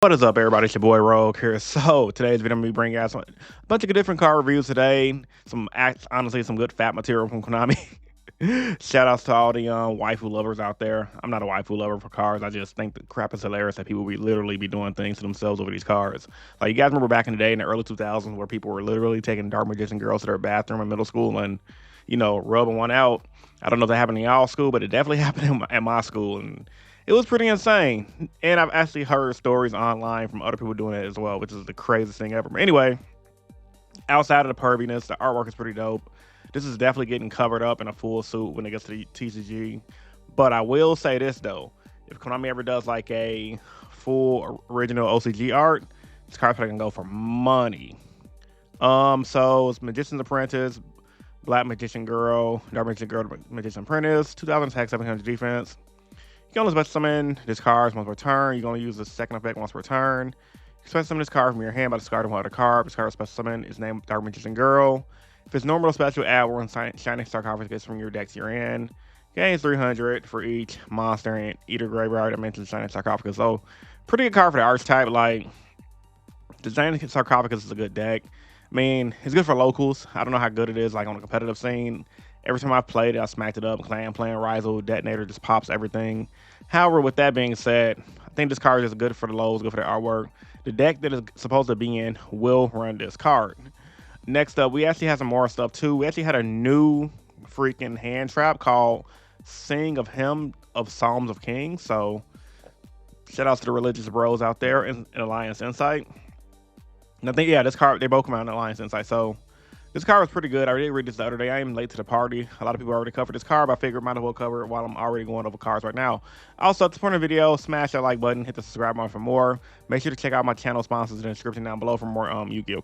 What is up, everybody? It's your boy Rogue here. So today's video, I'm gonna be bringing out a bunch of different car reviews today. Honestly, some good fat material from Konami. Shout outs to all the waifu lovers out there. I'm not a waifu lover for cars. I just think the crap is hilarious that people literally be doing things to themselves over these cars. Like, you guys remember back in the day in the early 2000s where people were literally taking dark magician girls to their bathroom in middle school and rubbing one out. I don't know if that happened in y'all school, but it definitely happened at my school, and it was pretty insane. And I've actually heard stories online from other people doing it as well, which is the craziest thing ever. But anyway, outside of the perviness, the artwork is pretty dope. This is definitely getting covered up in a full suit when it gets to the TCG. But I will say this though, if Konami ever does like a full original OCG art, this card's probably gonna go for money. So it's Magician's Apprentice, Black Magician Girl, Dark Magician Girl, Magician Apprentice, 2000 attack, 700 defense. You can only special summon this card once per turn. You're going to use the second effect once per turn. You can special summon this card from your hand by discarding one other card. This card special summon is named Dark Magician Girl. If it's normal special, add one Shining Sarcophagus from your deck to your hand. Gains 300 for each monster in either graveyard that mentions Shining Sarcophagus. So, pretty good card for the archetype. Like, the Shining Sarcophagus is a good deck. I mean, it's good for locals. I don't know how good it is, like, on the competitive scene. Every time I've played it, I smacked it up. Playing Ryu-Ge Detonator just pops everything. However, with that being said, I think this card is good for the lows, good for the artwork. The deck that is supposed to be in will run this card. Next up, we actually have some more stuff too. We actually had a new freaking hand trap called Sing of Hymn of Psalms of Kings. So, shout outs to the religious bros out there in Alliance Insight. And I think, yeah, this card, they both come out in Alliance Insight. So, this card was pretty good. I did read this the other day. I am late to the party. A lot of people already covered this card, but I figured I might as well cover it while I'm already going over cards right now. Also, at this point in the video, smash that like button, hit the subscribe button for more. Make sure to check out my channel sponsors in the description down below for more Yu-Gi-Oh!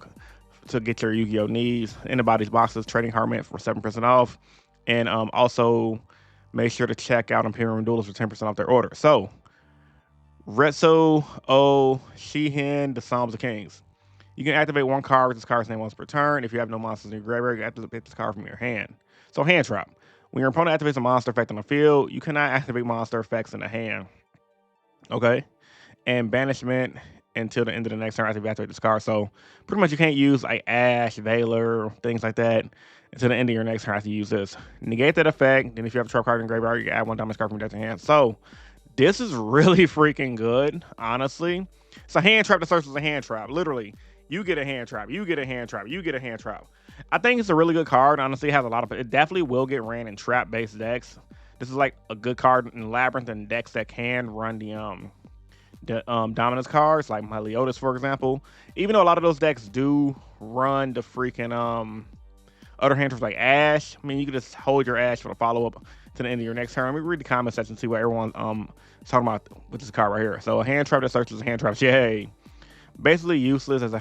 To get your Yu-Gi-Oh! Needs. Anybody's boxes, Trading Card Mint for 7% off. And also, make sure to check out Imperium Duelist for 10% off their order. So, Retsu-Oh, Shihin, the Psalms of Kings. You can activate one card with this card's name once per turn. If you have no monsters in your graveyard, you activate this card from your hand. So, hand trap. When your opponent activates a monster effect on the field, you cannot activate monster effects in the hand. Okay? And banishment until the end of the next turn after you activate this card. So, pretty much you can't use like Ash, Valor, things like that until the end of your next turn after you use this. Negate that effect. Then if you have a trap card in the graveyard, you can add one damage card from your deck to hand. So, this is really freaking good, honestly. It's a hand trap that serves as a hand trap. Literally. You get a hand trap. You get a hand trap. You get a hand trap. I think it's a really good card. Honestly, it has a lot of. It definitely will get ran in trap-based decks. This is like a good card in Labyrinth and decks that can run the Dominus cards, like my Leotis, for example. Even though a lot of those decks do run the freaking other hand traps like Ash. I mean, you can just hold your Ash for the follow-up to the end of your next turn. Let me read the comment section and see what everyone's talking about with this card right here. So, a hand trap that searches a hand trap. Yay. Basically useless as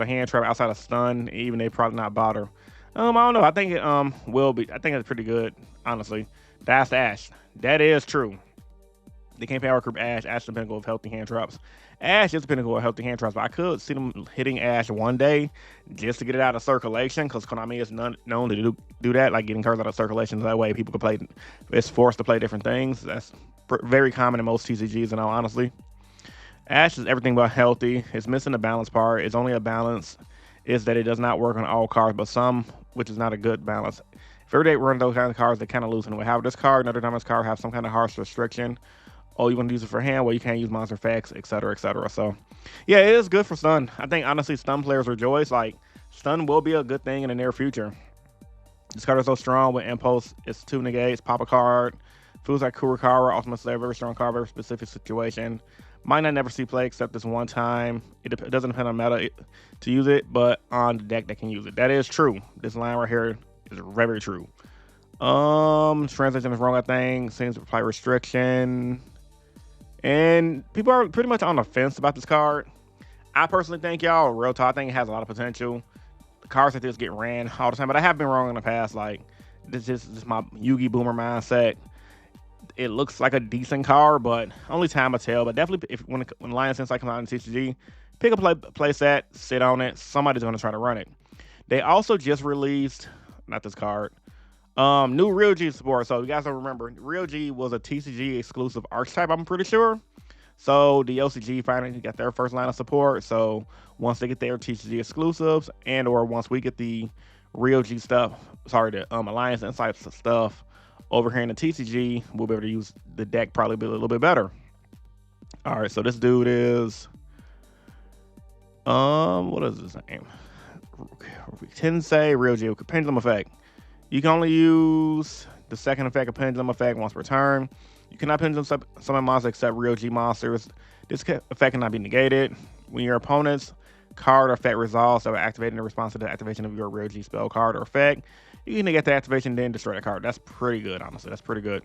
a hand trap outside of stun. Even they probably not bother. I don't know. I think it will be. I think it's pretty good, honestly. That's Ash. That is true. They can't power group Ash. Ash is the pinnacle of healthy hand traps. Ash is the pinnacle of healthy hand traps, but I could see them hitting Ash one day just to get it out of circulation, because Konami is known to do that, like getting cards out of circulation. So that way people can play. It's forced to play different things. That's very common in most TCGs, in all honesty. Ash is everything but healthy. It's missing the balance part. It's only a balance is that it does not work on all cards, but some, which is not a good balance. If every day run those kinds of cards, they kind of loosen. We have this card, another Dominus card, have some kind of harsh restriction. Oh, you want to use it for hand? Well, you can't use monster effects, etc., etc. So, yeah, it is good for stun. I think, honestly, stun players rejoice. Like, stun will be a good thing in the near future. This card is so strong with Impulse. It's 2 negates, pop a card. Feels like Kurikawa, Ultimate Slayer, very strong card, very specific situation. Might not never see play except this one time. It doesn't depend on meta to use it, but on the deck that can use it. That is true. This line right here is very true. Translation is wrong, I think. Seems to apply restriction. And people are pretty much on the fence about this card. I personally think, y'all, real talk, I think it has a lot of potential. The cards like this get ran all the time, but I have been wrong in the past. Like, this is my Yu-Gi boomer mindset. It looks like a decent card, but only time will tell. But definitely, when Alliance Insight comes out in TCG, pick a play set, sit on it. Somebody's going to try to run it. They also just released, not this card, new Ryu-Ge support. So you guys don't remember, Ryu-Ge was a TCG exclusive archetype, I'm pretty sure. So the OCG finally got their first line of support. So once they get their TCG exclusives, and or once we get the Ryu-Ge stuff, sorry, the Alliance Insights stuff over here in the TCG, we'll be able to use the deck probably be a little bit better. All right, so this dude is what is his name? Tensei Ryu-Ge Pendulum Effect. You can only use the second effect of Pendulum Effect once per turn. You cannot pendulum summon monsters except Ryu-Ge monsters. This effect cannot be negated. When your opponent's card or effect resolves that will activate in response to the activation of your Ryu-Ge spell card or effect, you can negate the activation, then destroy the card. That's pretty good, honestly. That's pretty good.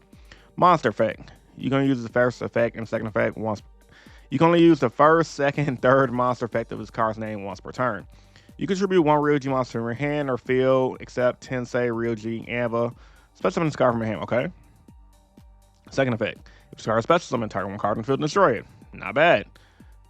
Monster effect. You can use the first effect and second effect once. You can only use the first, second, and third monster effect of this card's name once per turn. You contribute one Ryu-Ge monster in your hand or field, except Tensei, Ryu-Ge, Anva. Special summon this card from your hand, okay? Second effect. If this card is special summon, target one card in the field and destroy it. Not bad.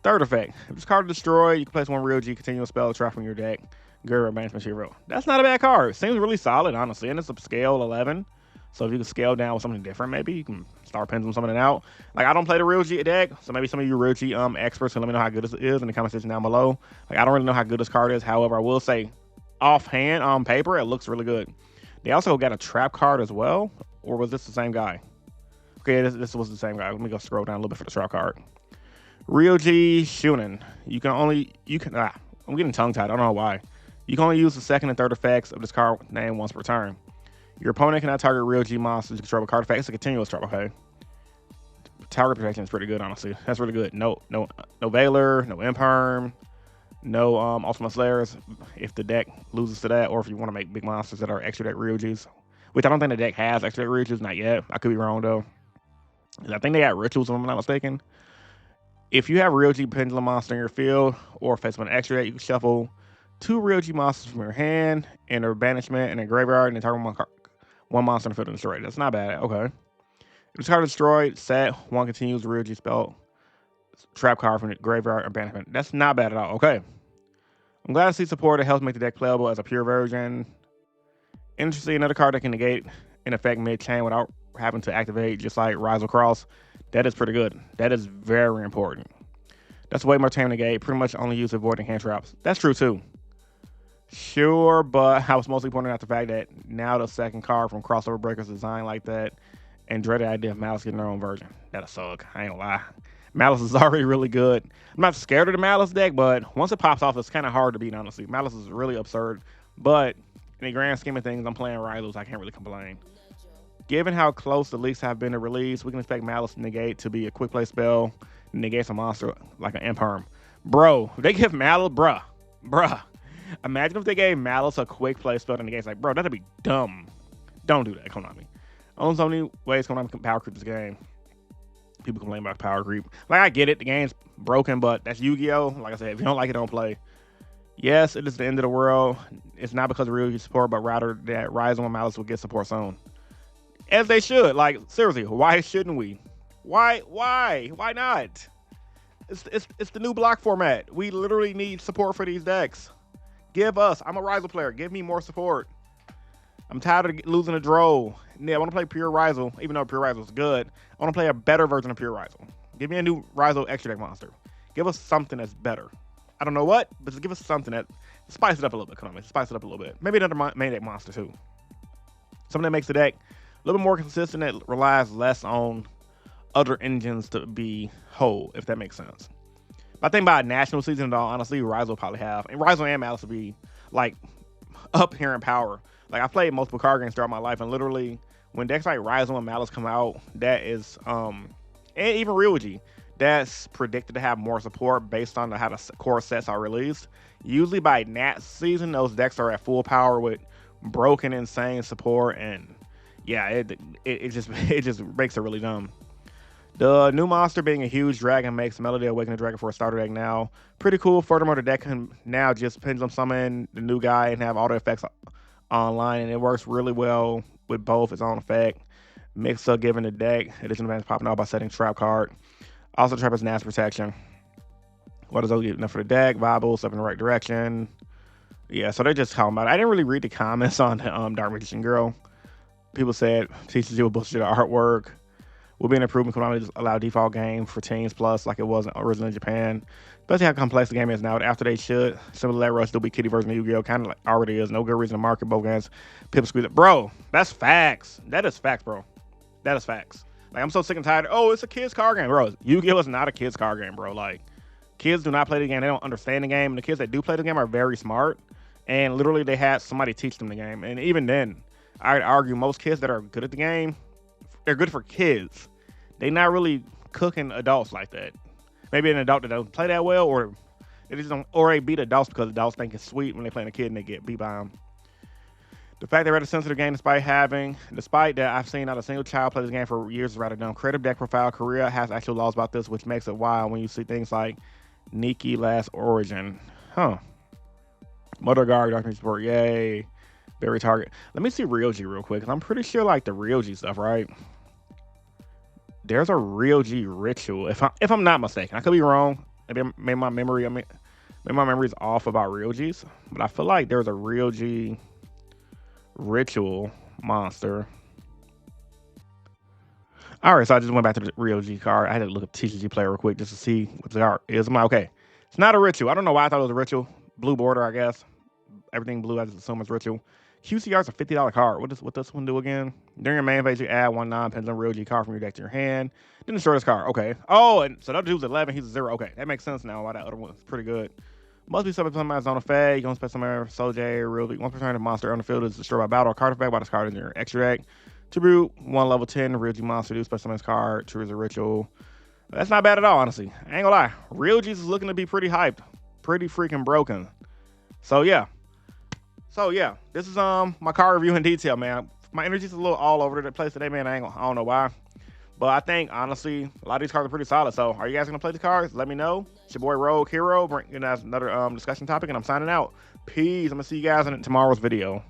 Third effect. If this card is destroyed, you can place one Ryu-Ge continuous spell trap from your deck. Guru management hero. That's not a bad card. Seems really solid, honestly. And it's a scale 11. So if you can scale down with something different, maybe you can start pendulum summoning out. Like, I don't play the Ryu-Ge deck, so maybe some of you Ryu-Ge experts can let me know how good this is in the comment section down below. Like, I don't really know how good this card is. However, I will say, offhand, on paper, it looks really good. They also got a trap card as well. Or was this the same guy? Okay, this was the same guy. Let me go scroll down a little bit for the trap card. Ryu-Ge Shunin. I'm getting tongue-tied. I don't know why. You can only use the second and third effects of this card name once per turn. Your opponent cannot target Ryu-Ge monsters to control a card effect. It's a continuous trap, okay? Target protection is pretty good, honestly. That's really good. No Valor, no Imperm, no Ultimate Slayers if the deck loses to that, or if you want to make big monsters that are extra deck Ryu-Ges. Which I don't think the deck has extra deck Ryu-Ges, not yet. I could be wrong, though. I think they got Rituals, if I'm not mistaken. If you have Ryu-Ge Pendulum monster in your field, or face one extra deck, you can shuffle 2 Ryu-Ge monsters from your hand, and a banishment, and a graveyard, and then target one monster in the field and destroy it. That's not bad. Okay. If this card is destroyed, set one continues Ryu-Ge spell trap card from the graveyard or banishment. That's not bad at all. Okay. I'm glad to see support that helps make the deck playable as a pure version. Interesting, another card that can negate an effect mid-chain without having to activate, just like Rise Across. That is pretty good. That is very important. That's way more time to negate. Pretty much only use avoiding hand traps. That's true too. Sure, but I was mostly pointing out the fact that now the second card from Crossover Breakers is designed like that, and dreaded idea of Malice getting their own version. That'll suck. I ain't gonna lie. Malice is already really good. I'm not scared of the Malice deck, but once it pops off, it's kind of hard to beat, honestly. Malice is really absurd, but in the grand scheme of things, I'm playing Rivals. I can't really complain. Given how close the leaks have been to release, we can expect Malice Negate to be a quick play spell, negate a monster like an Imperm. Bro, if they give Malice, bruh. Imagine if they gave Malice a quick play spell to negate. Like, bro, that'd be dumb. Don't do that, Konami. Only so many ways Konami can power creep this game. People complain about power creep. Like, I get it, the game's broken, but that's Yu-Gi-Oh! Like I said, if you don't like it, don't play. Yes, it is the end of the world. It's not because of Ryu-Ge support, but rather that Rising and Malice will get support soon. As they should. Like, seriously, why shouldn't we? Why not? It's the new block format. We literally need support for these decks. Give us. I'm a Rizel player. Give me more support. I'm tired of losing a draw. Yeah, I want to play Pure Rizel, even though Pure Rizel is good. I want to play a better version of Pure Rizel. Give me a new Rizel extra deck monster. Give us something that's better. I don't know what, but just give us something that spice it up a little bit, Konami. Spice it up a little bit. Maybe another main deck monster too. Something that makes the deck a little bit more consistent, that relies less on other engines to be whole, if that makes sense. But I think by a national season, though, honestly, Rise will probably have, and Rise and Malice will be like up here in power. Like, I've played multiple card games throughout my life, and literally when decks like Rise and Malice come out, that is and even Ryu-Ge, that's predicted to have more support based on how the core sets are released. Usually by Nat season, those decks are at full power with broken, insane support, and yeah, it just makes it really dumb. The new monster being a huge dragon makes Melody Awakening Dragon for a starter deck now pretty cool. Furthermore, the deck can now just pendulum summon the new guy and have all the effects online, and it works really well with both its own effect. Mix up giving the deck additional advantage popping out by setting trap card. Also, trap has NAS protection. What is good enough for the deck? Viable, step in the right direction. Yeah, so they're just talking about it. I didn't really read the comments on the Dark Magician Girl. People said TCG will bullshit artwork. will be an improvement. Konami just allow default game for teens plus like it was originally in Japan. Especially how complex the game is now. After they should, similar to that Rush, there'll be kiddie version of Yu-Gi-Oh! Kind of like already is. No good reason to market both games. Pip squeeze it. Bro, that's facts. That is facts, bro. That is facts. Like, I'm so sick and tired. Oh, it's a kid's card game, bro. Yu-Gi-Oh! Is not a kid's card game, bro. Like, kids do not play the game. They don't understand the game. And the kids that do play the game are very smart. And literally, they had somebody teach them the game. And even then, I'd argue most kids that are good at the game, they're good for kids. They're not really cooking adults like that. Maybe an adult that doesn't play that well, or they just don't, or they beat adults because adults think it's sweet when they playing a kid and they get beat by them. The fact they're at a sensitive game despite that I've seen not a single child play this game for years is rather dumb. Creative deck profile, Korea has actual laws about this, which makes it wild when you see things like Nikki Last Origin. Huh. Mother Guard, Dark Sport, yay. Berry Target. Let me see Ryu-Ge real quick, because I'm pretty sure like the Ryu-Ge stuff, right? There's a Ryu-Ge ritual, if I'm not mistaken. I could be wrong. Maybe my memory is off about Ryu-Ge's, but I feel like there's a Ryu-Ge ritual monster. All right, so I just went back to the Ryu-Ge card. I had to look up TCG Player real quick just to see what the card is. I'm like, okay, it's not a ritual. I don't know why I thought it was a ritual. Blue border, I guess. Everything blue, I just assume it's ritual. QCR is a $50 card. What does this one do again? During your main phase, you add 1 non-pendulum Ryu-Ge card from your deck to your hand. Then destroy this card. Okay. Oh, and so that dude's 11. He's a 0. Okay, that makes sense now why that other one's pretty good. Must be subject to my zone effect. You don't spend some Sojay, Ryu-Ge. 1% of monster on the field is destroyed by battle or card effect by this card in your extra deck. To root 1 level 10 Ryu-Ge monster, do special summons card, true as a ritual. That's not bad at all, honestly. I ain't gonna lie. Ryu-Ge's is looking to be pretty hyped. Pretty freaking broken. So yeah, this is my card review in detail, man. My energy's a little all over the place today, man. I don't know why, but I think honestly a lot of these cards are pretty solid. So are you guys gonna play the cards? Let me know. It's your boy Rogue Hero, bringing us another discussion topic, and I'm signing out. Peace. I'm gonna see you guys in tomorrow's video.